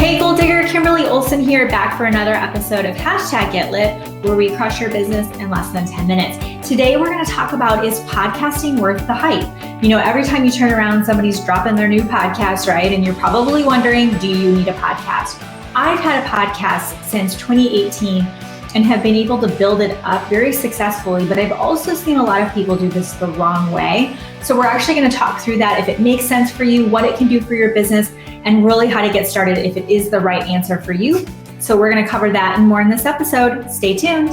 Hey Gold Digger, Kimberly Olson here, back for another episode of #GetLit, where we crush your business in less than 10 minutes. Today we're going to talk about, is podcasting worth the hype? You know, every time you turn around, somebody's dropping their new podcast, right? And you're probably wondering, do you need a podcast? I've had a podcast since 2018 and have been able to build it up very successfully, but I've also seen a lot of people do this the wrong way. So we're actually going to talk through that, if it makes sense for you, what it can do for your business, and really how to get started if it is the right answer for you. So we're going to cover that and more in this episode. Stay tuned.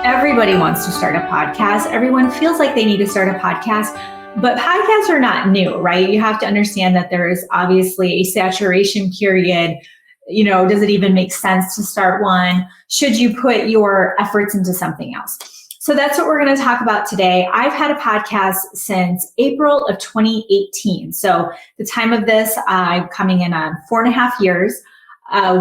Everybody wants to start a podcast. Everyone feels like they need to start a podcast, but podcasts are not new, right? You have to understand that there is obviously a saturation period. You know, does it even make sense to start one? Should you put your efforts into something else? So that's what we're going to talk about today. I've had a podcast since April of 2018. So the time of this, I'm coming in on 4.5 years.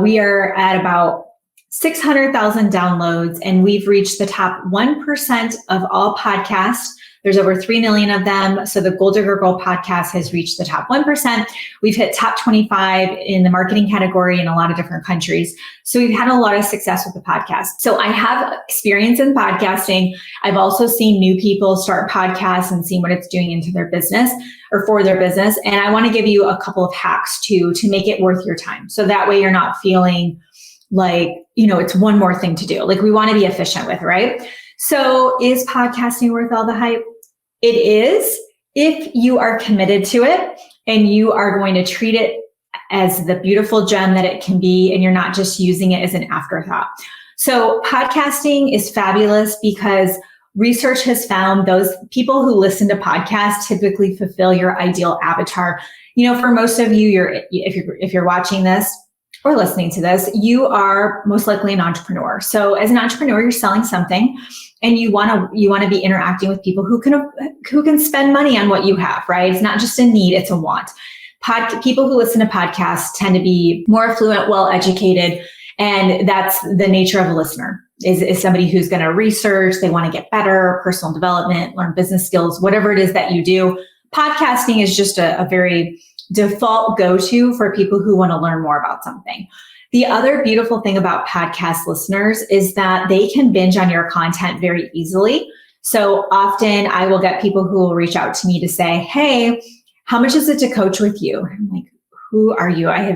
We are at about 600,000 downloads, and we've reached the top 1% of all podcasts. There's over 3 million of them. So the Gold Digger Girl podcast has reached the top 1%. We've hit top 25 in the marketing category in a lot of different countries. So we've had a lot of success with the podcast. So I have experience in podcasting. I've also seen new people start podcasts and seen what it's doing into their business or for their business. And I want to give you a couple of hacks to make it worth your time. So that way you're not feeling like, you know, it's one more thing to do. Like, we want to be efficient with, right? So is podcasting worth all the hype? It is, if you are committed to it and you are going to treat it as the beautiful gem that it can be, and you're not just using it as an afterthought. So podcasting is fabulous because research has found those people who listen to podcasts typically fulfill your ideal avatar. You know, for most of you, if you're watching this or listening to this, you are most likely an entrepreneur. So as an entrepreneur, you're selling something, and you want to be interacting with people who can spend money on what you have, right? It's not just a need, it's a want. People who listen to podcasts tend to be more affluent, well-educated, and that's the nature of a listener, is somebody who's going to research, they want to get better, personal development, learn business skills, whatever it is that you do. Podcasting is just a very default go-to for people who want to learn more about something. The other beautiful thing about podcast listeners is that they can binge on your content very easily. So often I will get people who will reach out to me to say, hey, how much is it to coach with you? I'm like, who are you? I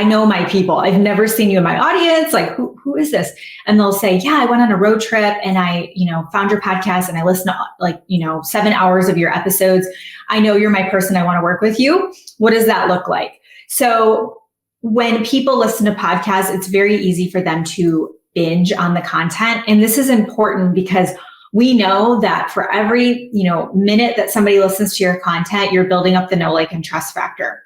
know my people. I've never seen you in my audience. Like, who is this? And they'll say, yeah, I went on a road trip and I, found your podcast and I listened to 7 hours of your episodes. I know you're my person. I want to work with you. What does that look like? So when people listen to podcasts, it's very easy for them to binge on the content. And this is important because we know that for every, minute that somebody listens to your content, you're building up the know, like, and trust factor.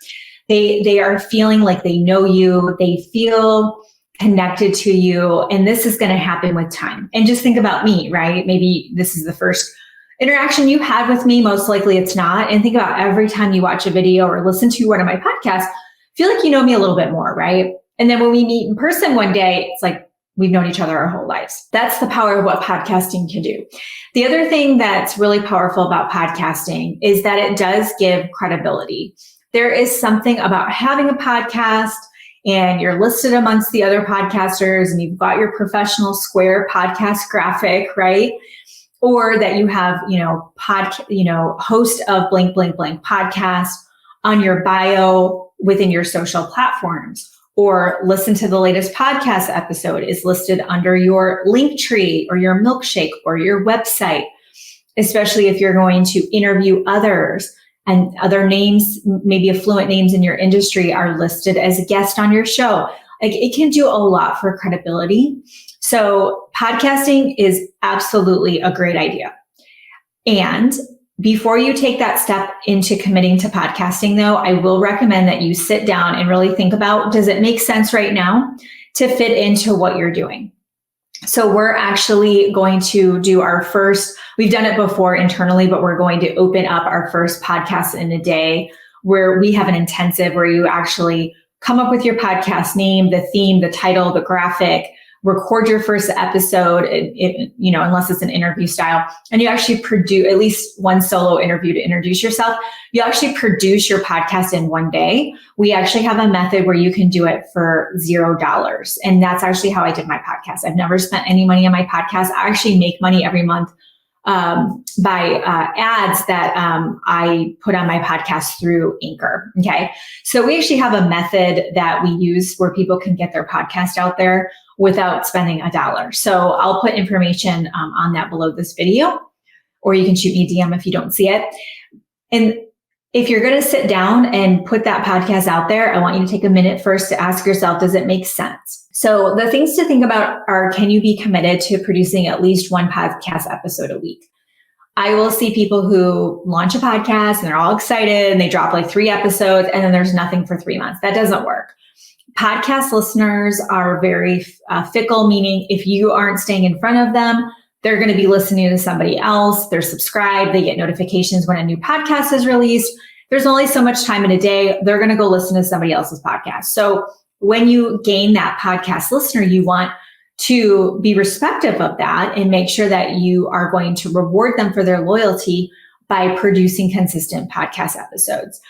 They are feeling like they know you, they feel connected to you, and this is going to happen with time. And just think about me, right? Maybe this is the first interaction you had with me, most likely it's not. And think about every time you watch a video or listen to one of my podcasts, feel like you know me a little bit more, right? And then when we meet in person one day, it's like we've known each other our whole lives. That's the power of what podcasting can do. The other thing that's really powerful about podcasting is that it does give credibility. There is something about having a podcast and you're listed amongst the other podcasters and you've got your professional square podcast graphic, right? Or that you have, host of blank, blank, blank podcast on your bio within your social platforms, or listen to the latest podcast episode is listed under your link tree or your milkshake or your website, especially if you're going to interview others. And other names, maybe affluent names in your industry, are listed as a guest on your show. Like, it can do a lot for credibility. So podcasting is absolutely a great idea. And before you take that step into committing to podcasting, though, I will recommend that you sit down and really think about, does it make sense right now to fit into what you're doing? So we're actually going to do our first, we've done it before internally, but we're going to open up our first podcast in a day where we have an intensive where you actually come up with your podcast name, the theme, the title, the graphic, record your first episode, unless it's an interview style, and you actually produce at least one solo interview to introduce yourself. You actually produce your podcast in one day. We actually have a method where you can do it for $0. And that's actually how I did my podcast. I've never spent any money on my podcast. I actually make money every month by ads that I put on my podcast through Anchor. Okay. So we actually have a method that we use where people can get their podcast out there without spending $1. So I'll put information on that below this video, or you can shoot me a DM if you don't see it. And if you're going to sit down and put that podcast out there, I want you to take a minute first to ask yourself, does it make sense? So the things to think about are, can you be committed to producing at least one podcast episode a week? I will see people who launch a podcast and they're all excited and they drop like 3 episodes and then there's nothing for 3 months. That doesn't work. Podcast listeners are very fickle, meaning if you aren't staying in front of them, they're going to be listening to somebody else. They're subscribed. They get notifications when a new podcast is released. There's only so much time in a day. They're going to go listen to somebody else's podcast. So when you gain that podcast listener, you want to be respectful of that and make sure that you are going to reward them for their loyalty by producing consistent podcast episodes.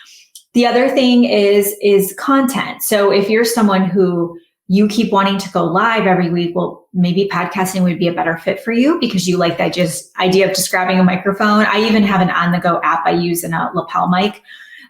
The other thing is content. So if you're someone who you keep wanting to go live every week, well, maybe podcasting would be a better fit for you because you like that just idea of just grabbing a microphone. I even have an on-the-go app I use in a lapel mic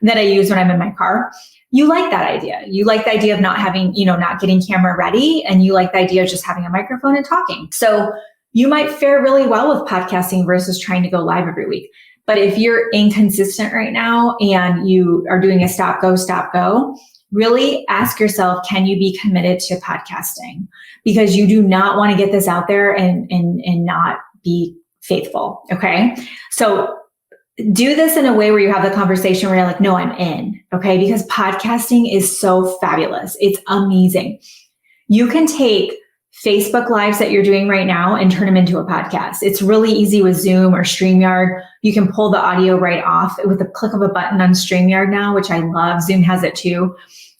that I use when I'm in my car. You like that idea. You like the idea of not having, not getting camera ready, and you like the idea of just having a microphone and talking. So you might fare really well with podcasting versus trying to go live every week. But if you're inconsistent right now and you are doing a stop, go, really ask yourself, can you be committed to podcasting? Because you do not want to get this out there and not be faithful. Okay. So do this in a way where you have the conversation where you're like, no, I'm in. Okay. Because podcasting is so fabulous. It's amazing. You can take Facebook Lives that you're doing right now and turn them into a podcast. It's really easy with Zoom or StreamYard. You can pull the audio right off with the click of a button on StreamYard now, which I love. Zoom has it too.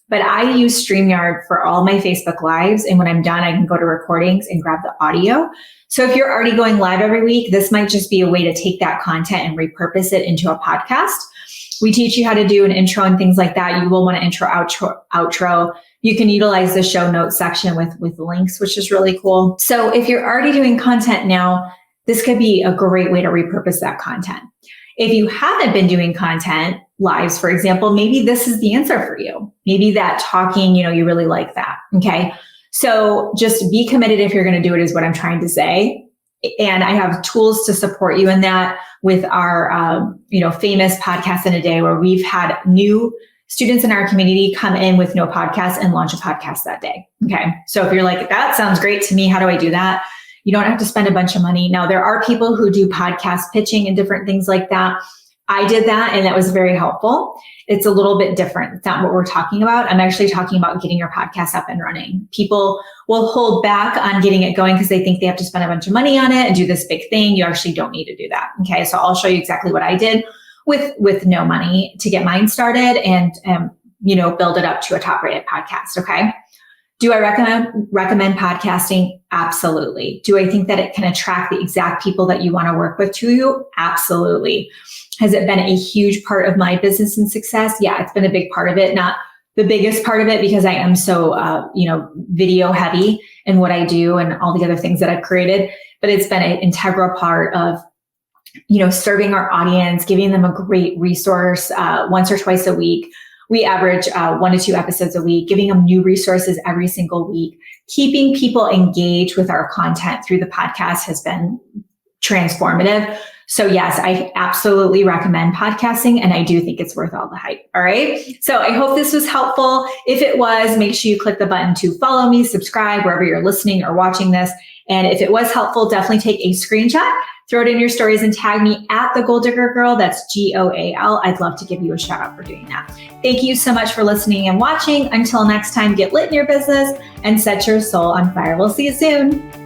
But I use StreamYard for all my Facebook Lives. And when I'm done, I can go to recordings and grab the audio. So if you're already going live every week, this might just be a way to take that content and repurpose it into a podcast. We teach you how to do an intro and things like that. You will want an intro, outro. You can utilize the show notes section with links, which is really cool. So if you're already doing content now, this could be a great way to repurpose that content. If you haven't been doing content, lives, for example, maybe this is the answer for you. Maybe that talking, you really like that. Okay. So just be committed if you're going to do it is what I'm trying to say. And I have tools to support you in that with our, famous podcast in a day, where we've had new students in our community come in with no podcast and launch a podcast that day. Okay. So if you're like, that sounds great to me, how do I do that? You don't have to spend a bunch of money. Now, there are people who do podcast pitching and different things like that. I did that and that was very helpful. It's a little bit different. It's not what we're talking about. I'm actually talking about getting your podcast up and running. People will hold back on getting it going because they think they have to spend a bunch of money on it and do this big thing. You actually don't need to do that. Okay. So I'll show you exactly what I did with no money to get mine started and, build it up to a top rated podcast. Okay. Do I recommend podcasting? Absolutely. Do I think that it can attract the exact people that you want to work with to you? Absolutely. Has it been a huge part of my business and success? Yeah, it's been a big part of it. Not the biggest part of it because I am so, video heavy in what I do and all the other things that I've created, but it's been an integral part of, serving our audience, giving them a great resource once or twice a week. We average 1 to 2 episodes a week, giving them new resources every single week. Keeping people engaged with our content through the podcast has been transformative. So yes, I absolutely recommend podcasting, and I do think it's worth all the hype. All right. So I hope this was helpful. If it was, make sure you click the button to follow me, subscribe wherever you're listening or watching this. And if it was helpful, definitely take a screenshot, throw it in your stories and tag me at the Goal Digger Girl. That's GOAL. I'd love to give you a shout out for doing that. Thank you so much for listening and watching. Until next time, get lit in your business and set your soul on fire. We'll see you soon.